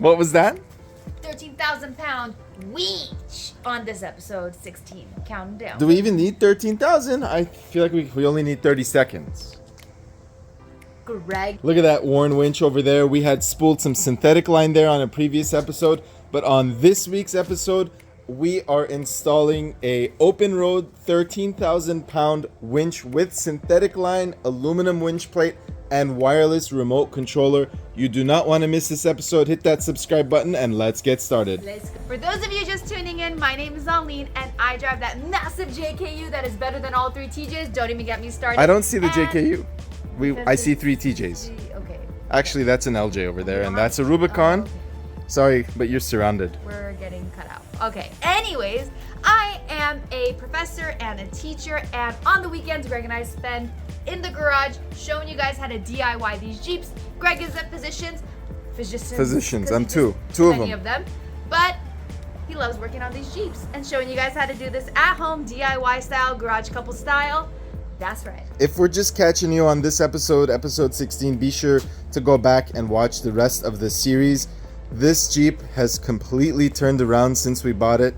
What was that? 13,000 pound winch on this episode 16. Counting down. Do we even need 13,000? I feel like we only need 30 seconds. Greg. Look at that worn winch over there. We had spooled some synthetic line there on a previous episode, but on this week's episode, we are installing a OPENROAD 13,000 pound winch with synthetic line, aluminum winch plate, and wireless remote controller. You do not want to miss this episode. Hit that subscribe button and let's get started. For those of you just tuning in, my name is Aline and I drive that massive JKU that is better than all three TJs. Don't even get me started. I don't see the JKU. I see three TJs. Okay. Actually, that's an LJ over there, and that's a Rubicon. Oh, okay. Sorry, but you're surrounded. We're getting cut out. Okay. Anyways, I am a professor and a teacher, and on the weekends, Greg and I spend in the garage showing you guys how to DIY these Jeeps. Greg is at physicians. I'm two of them. But he loves working on these Jeeps and showing you guys how to do this at home, DIY style, garage couple style. That's right. If we're just catching you on this episode 16, be sure to go back and watch the rest of the series. This Jeep has completely turned around since we bought it,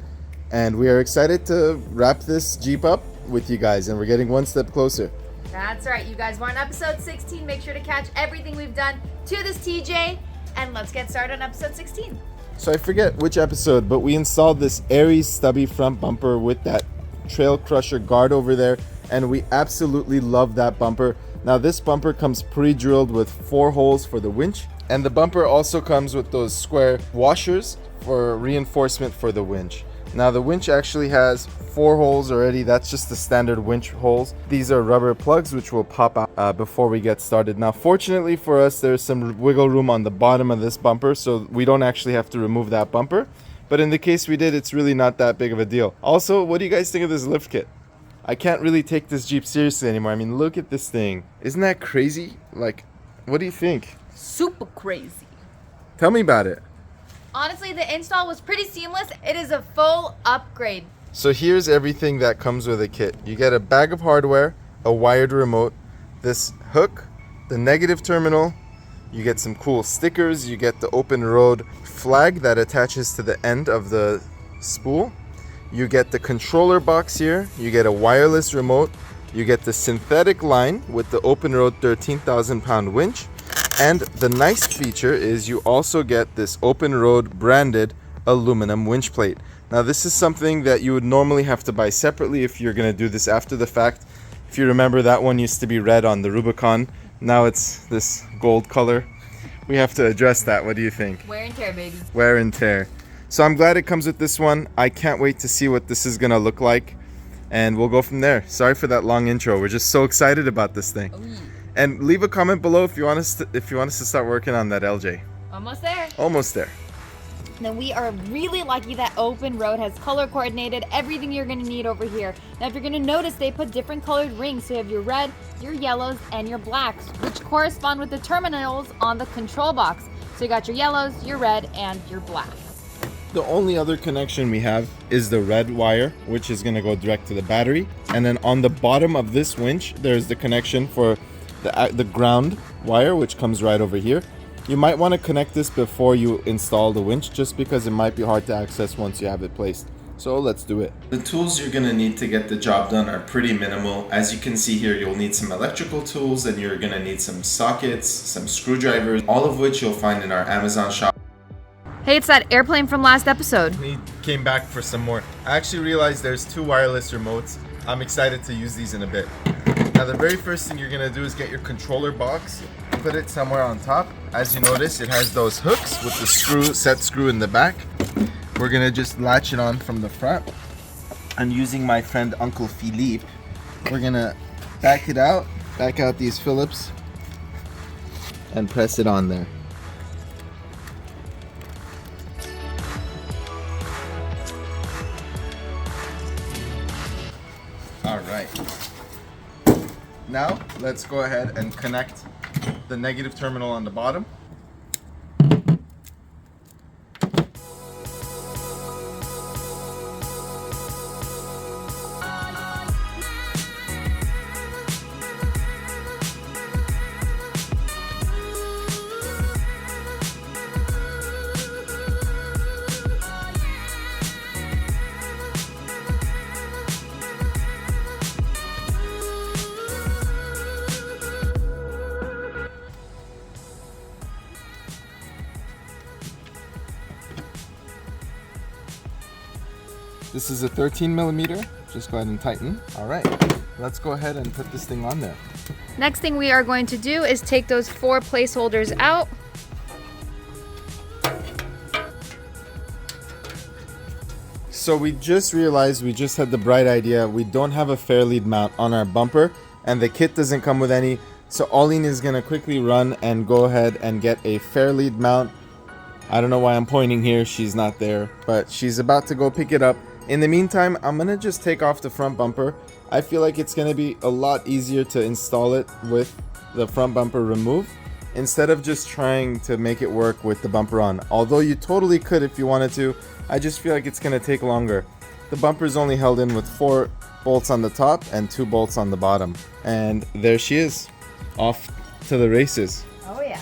and we are excited to wrap this Jeep up with you guys, and we're getting one step closer. That's right. You guys want episode 16. Make sure to catch everything we've done to this TJ, and let's get started on episode 16. So I forget which episode, but we installed this airy stubby front bumper with that trail crusher guard over there, and we absolutely love that bumper. Now this bumper comes pre-drilled with 4 holes for the winch, and the bumper also comes with those square washers for reinforcement for the winch. Now the winch actually has 4 holes already. That's just the standard winch holes. These are rubber plugs which will pop out before we get started. Now fortunately for us, there's some wiggle room on the bottom of this bumper, so we don't actually have to remove that bumper. But in the case we did, it's really not that big of a deal. Also, what do you guys think of this lift kit? I can't really take this Jeep seriously anymore. I mean, look at this thing. Isn't that crazy? Like, what do you think? Super crazy. Tell me about it. Honestly, the install was pretty seamless. It is a full upgrade. So here's everything that comes with a kit. You get a bag of hardware, a wired remote, this hook, the negative terminal, you get some cool stickers, you get the OPENROAD flag that attaches to the end of the spool. You get the controller box here, you get a wireless remote, you get the synthetic line with the OPENROAD 13,000 pound winch, and the nice feature is you also get this OPENROAD branded aluminum winch plate. Now this is something that you would normally have to buy separately if you're going to do this after the fact. If you remember, that one used to be red on the Rubicon, now it's this gold color. We have to address that. What do you think? Wear and tear, baby. Wear and tear. So I'm glad it comes with this one. I can't wait to see what this is gonna look like, and we'll go from there. Sorry for that long intro. We're just so excited about this thing. Ooh. And leave a comment below if you want us to start working on that LJ. Almost there. Almost there. Then we are really lucky that OPENROAD has color coordinated everything you're going to need over here. Now if you're going to notice, they put different colored rings. So you have your red, your yellows, and your blacks, which correspond with the terminals on the control box. So you got your yellows, your red, and your black. The only other connection we have is the red wire, which is going to go direct to the battery. And then on the bottom of this winch, there's the connection for the ground wire, which comes right over here. You might want to connect this before you install the winch, just because it might be hard to access once you have it placed. So let's do it. The tools you're going to need to get the job done are pretty minimal. As you can see here, you'll need some electrical tools, and you're going to need some sockets, some screwdrivers, all of which you'll find in our Amazon shop. Hey, it's that airplane from last episode. He came back for some more. I actually realized there's 2 wireless remotes. I'm excited to use these in a bit. Now the very first thing you're going to do is get your controller box, put it somewhere on top. As you notice, it has those hooks with the set screw in the back. We're going to just latch it on from the front. And using my friend Uncle Philippe, we're going to back out these Phillips, and press it on there. Alright, now let's go ahead and connect the negative terminal on the bottom. This is a 13 millimeter. Just go ahead and tighten. All right, let's go ahead and put this thing on there. Next thing we are going to do is take those 4 placeholders out. So we just realized, we just had the bright idea, we don't have a fair lead mount on our bumper, and the kit doesn't come with any. So Auline is gonna quickly run and go ahead and get a fair lead mount. I don't know why I'm pointing here, she's not there, but she's about to go pick it up. In the meantime, I'm gonna just take off the front bumper. I feel like it's gonna be a lot easier to install it with the front bumper removed, instead of just trying to make it work with the bumper on. Although you totally could if you wanted to, I just feel like it's gonna take longer. The bumper is only held in with 4 bolts on the top and 2 bolts on the bottom. And there she is, off to the races. Oh yeah.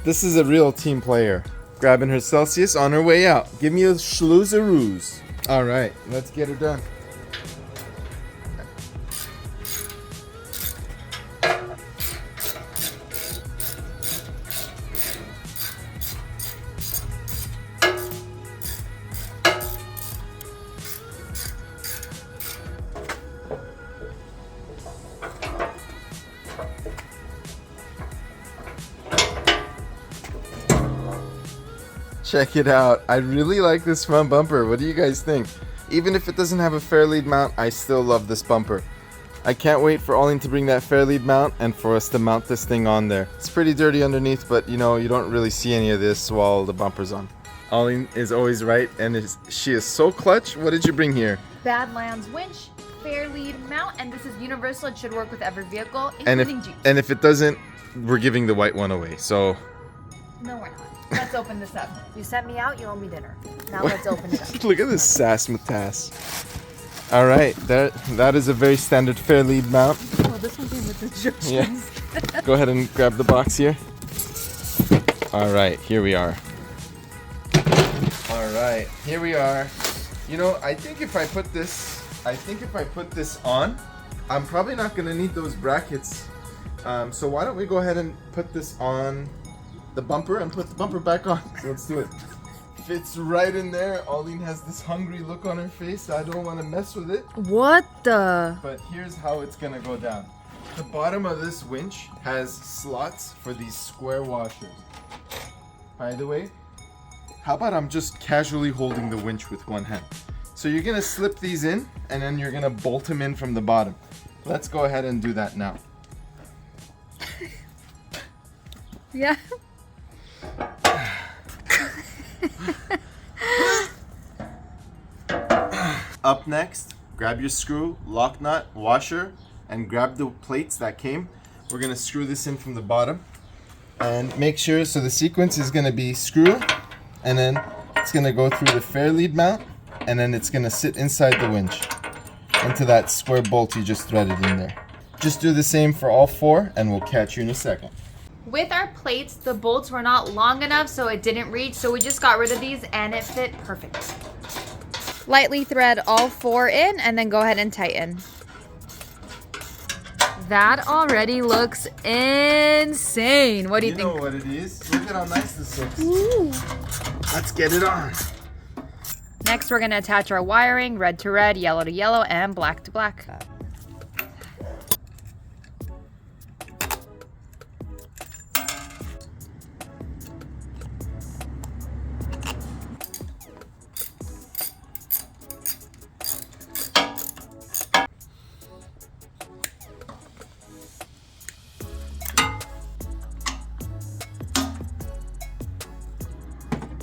This is a real team player. Grabbing her Celsius on her way out. Give me a schloozerooz. All right, let's get her done. Check it out. I really like this front bumper. What do you guys think? Even if it doesn't have a fair lead mount, I still love this bumper. I can't wait for Auline to bring that fair lead mount and for us to mount this thing on there. It's pretty dirty underneath, but you know, you don't really see any of this while the bumper's on. Auline is always right, and she is so clutch. What did you bring here? Badlands winch, fair lead mount, and this is universal. It should work with every vehicle, including Jeep. And if it doesn't, we're giving the white one away. So No, we're not. Let's open this up. You sent me out, you owe me dinner. Now let's open it up. Look at this sass Matas. All right, that is a very standard fair lead mount. Oh, this one came with instructions. Yeah. Go ahead and grab the box here. All right, here we are. All right, here we are. You know, I think if I put this on, I'm probably not gonna need those brackets. So why don't we go ahead and put this on the bumper and put the bumper back on. Let's do it. Fits right in there. Auline has this hungry look on her face. I don't want to mess with it. What the? But here's how it's gonna go down. The bottom of this winch has slots for these square washers. By the way, how about I'm just casually holding the winch with one hand? So you're gonna slip these in and then you're gonna bolt them in from the bottom. Let's go ahead and do that now. Yeah. Up next, grab your screw, lock nut, washer, and grab the plates that came. We're gonna screw this in from the bottom and make sure, so the sequence is gonna be screw, and then it's gonna go through the fair lead mount, and then it's gonna sit inside the winch into that square bolt you just threaded in there. Just do the same for all 4 and we'll catch you in a second. With our plates, the bolts were not long enough, so it didn't reach, so we just got rid of these and it fit perfect. Lightly thread all 4 in and then go ahead and tighten. That already looks insane. What do you think? You know what it is. Look at how nice this looks. Ooh. Let's get it on. Next, we're gonna attach our wiring, red to red, yellow to yellow, and black to black.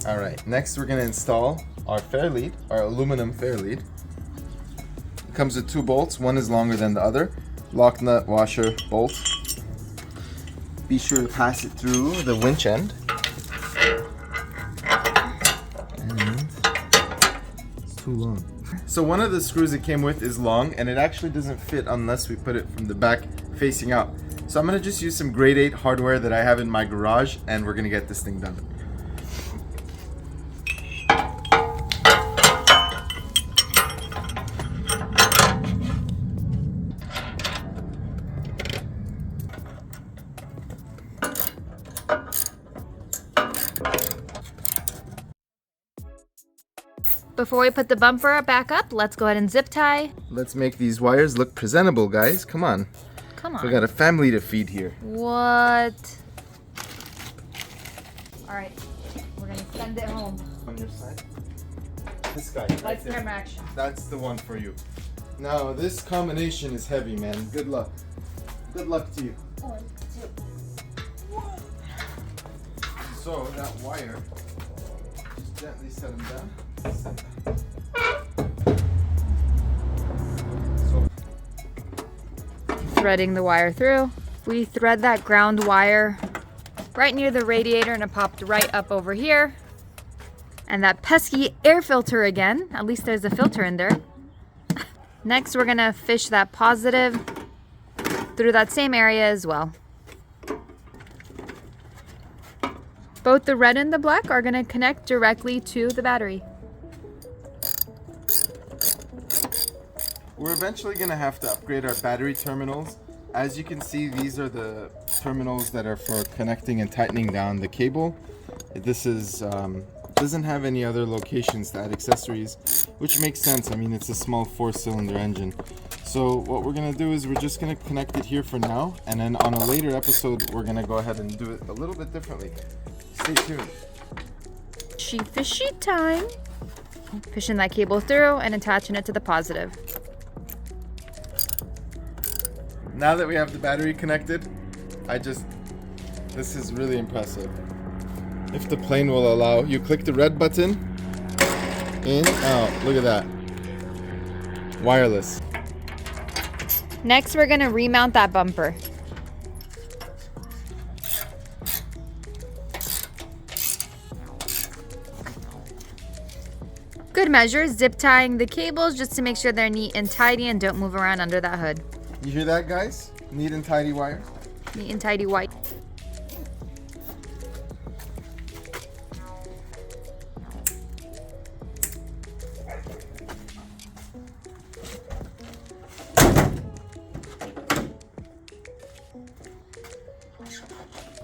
All right, next we're gonna install our fair lead, our aluminum fair lead. It comes with 2 bolts, one is longer than the other. Lock nut, washer, bolt. Be sure to pass it through the winch end. And it's too long. So one of the screws it came with is long, and it actually doesn't fit unless we put it from the back facing out. So I'm gonna just use some grade 8 hardware that I have in my garage, and we're gonna get this thing done. Before we put the bumper back up, let's go ahead and zip tie. Let's make these wires look presentable, guys. Come on. Come on. We got a family to feed here. What? All right, we're gonna send it home. On your side. This guy. Lights, Right there. camera, action. That's the one for you. Now, this combination is heavy, man. Good luck. Good luck to you. 1, 2. So, that wire, just gently set them down. So, Threading the wire through. We thread that ground wire right near the radiator and it popped right up over here. And that pesky air filter again. At least there's a filter in there. Next, we're gonna fish that positive through that same area as well. Both the red and the black are gonna connect directly to the battery. we're eventually going to have to upgrade our battery terminals. As you can see, these are the terminals that are for connecting and tightening down the cable. This is doesn't have any other locations to add accessories, which makes sense. I mean, it's a small 4-cylinder engine. So what we're gonna do is we're just gonna connect it here for now, and then on a later episode we're gonna go ahead and do it a little bit differently. Stay tuned. Fishy time. Fishing that cable through and attaching it to the positive. Now that we have the battery connected, this is really impressive. If the plane will allow, you click the red button, in, out, look at that. Wireless. Next, we're gonna remount that bumper. Good measure, zip tying the cables just to make sure they're neat and tidy and don't move around under that hood. You hear that, guys? Neat and tidy wires. Neat and tidy white.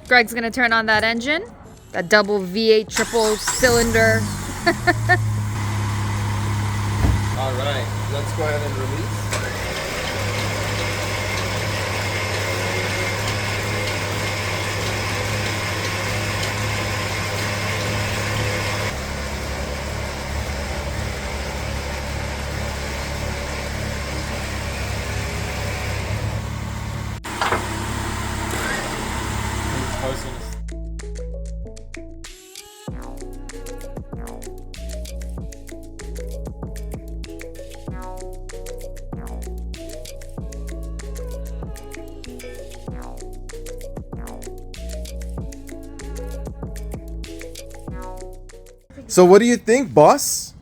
Greg's gonna turn on that engine, that double V8 triple cylinder. All right, let's go ahead and release. So what do you think, boss?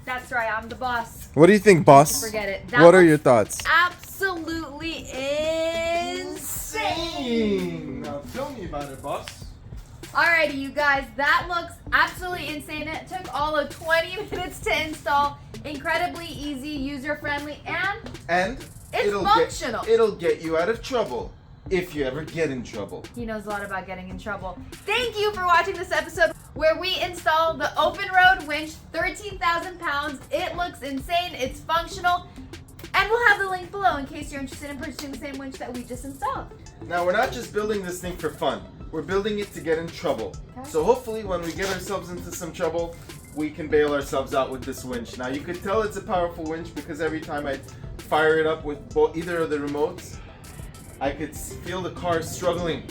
That's right, I'm the boss. What do you think, boss? Forget it. What are your thoughts? Absolutely insane. Now tell me about it, boss. Alrighty, you guys, that looks absolutely insane. It took all of 20 minutes to install. Incredibly easy, user-friendly, and it's functional. It'll get you out of trouble if you ever get in trouble. He knows a lot about getting in trouble. Thank you for watching this episode where we install the OPENROAD winch, 13,000 pounds. It looks insane, it's functional, and we'll have the link below in case you're interested in purchasing the same winch that we just installed. Now, we're not just building this thing for fun. We're building it to get in trouble. Okay. So hopefully when we get ourselves into some trouble, we can bail ourselves out with this winch. Now, you could tell it's a powerful winch because every time I fire it up with either of the remotes, I could feel the car struggling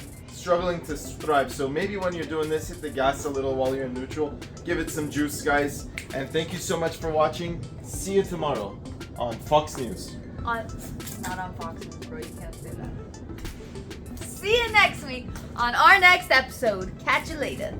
to thrive. So maybe when you're doing this, hit the gas a little while you're in neutral. Give it some juice, guys. And thank you so much for watching. See you tomorrow on Fox News. Not on Fox News, bro. You can't say that. See you next week on our next episode. Catch you later.